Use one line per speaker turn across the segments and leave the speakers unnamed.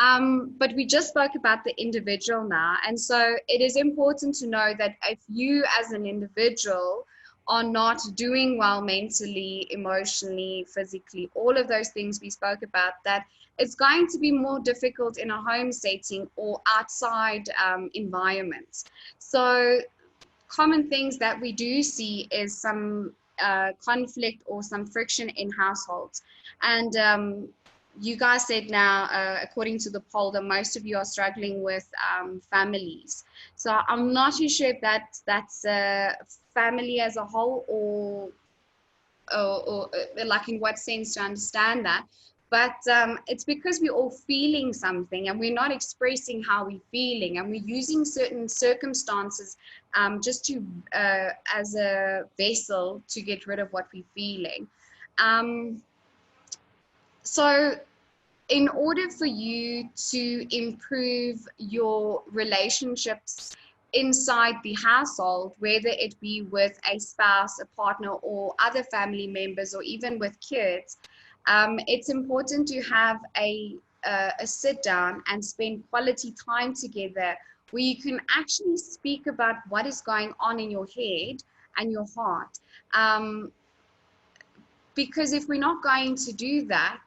But we just spoke about the individual now. And so it is important to know that if you as an individual are not doing well mentally, emotionally, physically, all of those things we spoke about, that it's going to be more difficult in a home setting or outside environments. So common things that we do see is some conflict or some friction in households. And you guys said now, according to the poll, that most of you are struggling with families. So I'm not too sure if that's family as a whole, or like in what sense to understand that. But it's because we're all feeling something and we're not expressing how we're feeling, and we're using certain circumstances just to as a vessel to get rid of what we're feeling. So in order for you to improve your relationships inside the household, whether it be with a spouse, a partner, or other family members, or even with kids, it's important to have a sit down and spend quality time together where you can actually speak about what is going on in your head and your heart. Because if we're not going to do that,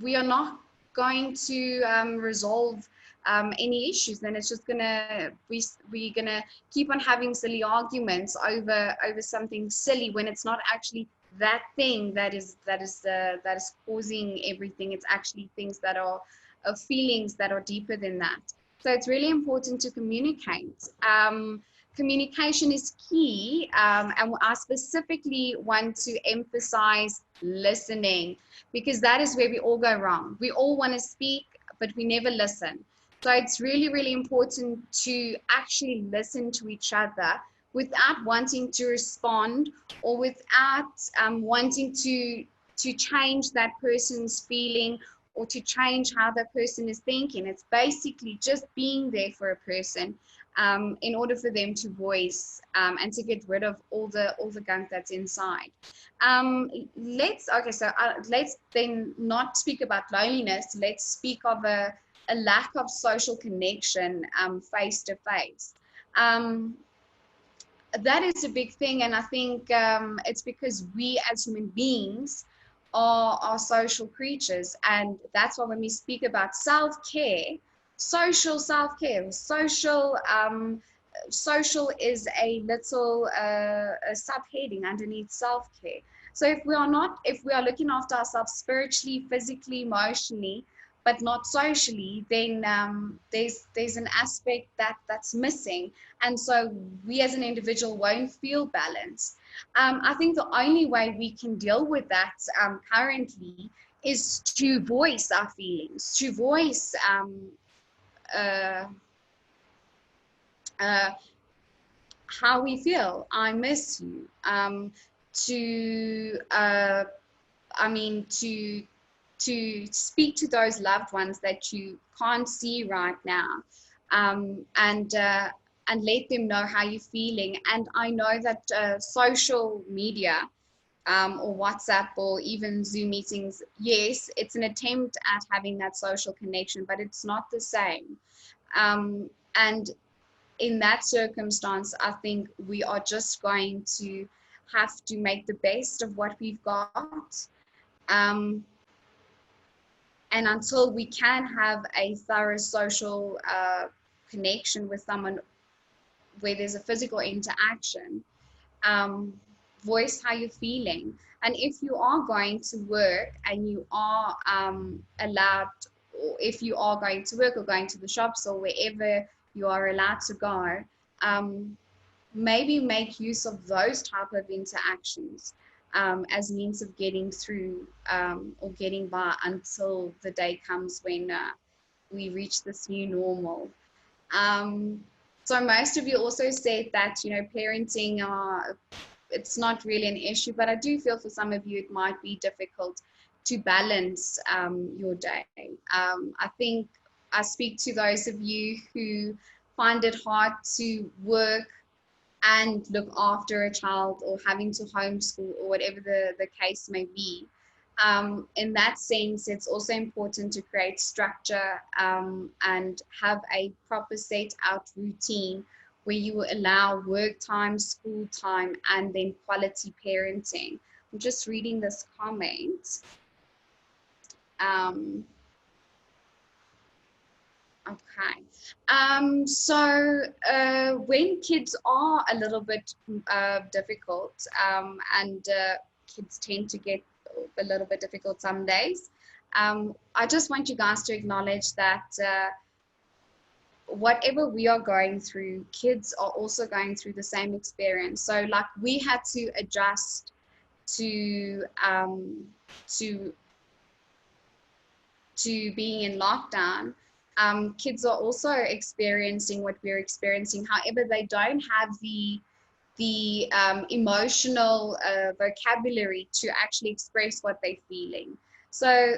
we are not going to resolve any issues. Then it's just gonna we're gonna keep on having silly arguments over something silly, when it's not actually that thing that is causing everything. It's actually things that are feelings that are deeper than that. So it's really important to communicate. Communication is key, and I specifically want to emphasize listening, because that is where we all go wrong. We all want to speak, but we never listen. So it's really, really important to actually listen to each other without wanting to respond, or without wanting to change that person's feeling or to change how that person is thinking. It's basically just being there for a person in order for them to voice and to get rid of all the gunk that's inside. Let's then not speak about loneliness. Let's speak of a lack of social connection face to face. That is a big thing, and I think it's because we as human beings are social creatures, and that's why when we speak about self-care, social self-care, social is a little a subheading underneath self-care. So if we are looking after ourselves spiritually, physically, emotionally, but not socially, then there's an aspect that's missing, and so we as an individual won't feel balanced. I think the only way we can deal with that currently is to voice our feelings, to voice how we feel. I miss you. To speak to those loved ones that you can't see right now, and let them know how you're feeling. And I know that social media or WhatsApp or even Zoom meetings, yes, it's an attempt at having that social connection, but it's not the same. And in that circumstance, I think we are just going to have to make the best of what we've got. And until we can have a thorough social connection with someone where there's a physical interaction, voice how you're feeling. And if you are going to work and you are allowed, or if you are going to work or going to the shops or wherever you are allowed to go, maybe make use of those type of interactions as means of getting through or getting by until the day comes when we reach this new normal. So most of you also said that, parenting, it's not really an issue, but I do feel for some of you it might be difficult to balance your day. I think I speak to those of you who find it hard to work and look after a child, or having to homeschool, or whatever the case may be. In that sense, it's also important to create structure and have a proper set out routine where you will allow work time, school time, and then quality parenting. I'm just reading this comment. Okay. When kids are a little bit difficult, and kids tend to get a little bit difficult some days, I just want you guys to acknowledge that whatever we are going through, kids are also going through the same experience. So like we had to adjust to to being in lockdown. Kids are also experiencing what we're experiencing. However, they don't have the emotional vocabulary to actually express what they're feeling. So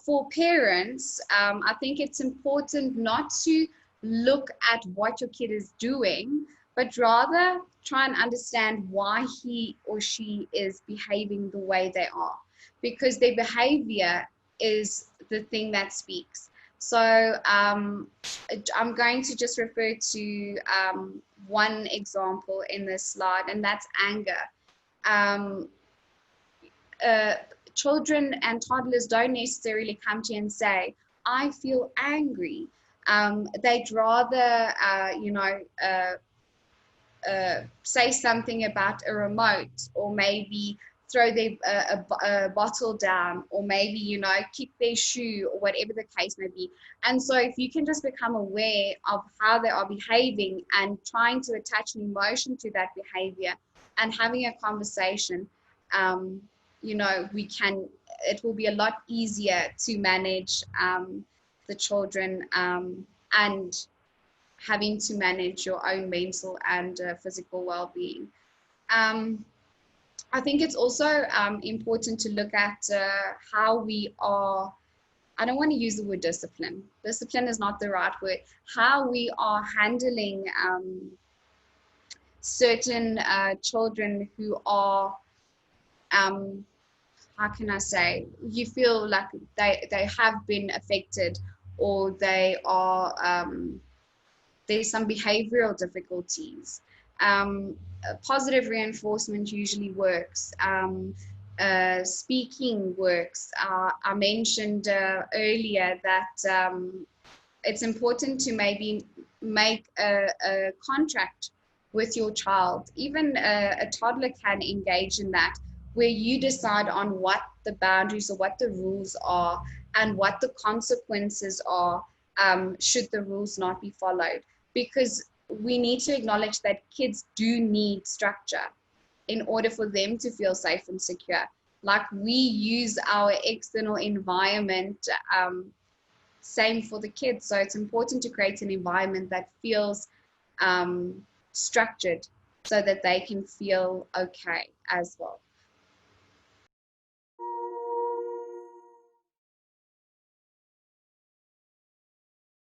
for parents, I think it's important not to look at what your kid is doing, but rather try and understand why he or she is behaving the way they are, because their behavior is the thing that speaks. So I'm going to just refer to one example in this slide, and that's anger. Children and toddlers don't necessarily come to you and say, I feel angry. They'd rather, say something about a remote, or maybe throw a bottle down, or maybe kick their shoe, or whatever the case may be. And so if you can just become aware of how they are behaving and trying to attach an emotion to that behavior and having a conversation, it will be a lot easier to manage the children, and having to manage your own mental and physical well-being. I think it's also important to look at how we are, I don't want to use the word discipline. Discipline is not the right word. How we are handling certain children who are, how can I say, you feel like they have been affected, or they are, there's some behavioral difficulties. Positive reinforcement usually works. Speaking works. I mentioned earlier that it's important to maybe make a contract with your child. Even a toddler can engage in that, where you decide on what the boundaries or what the rules are and what the consequences are should the rules not be followed. Because we need to acknowledge that kids do need structure in order for them to feel safe and secure. Like we use our external environment, same for the kids. So it's important to create an environment that feels structured so that they can feel okay as well.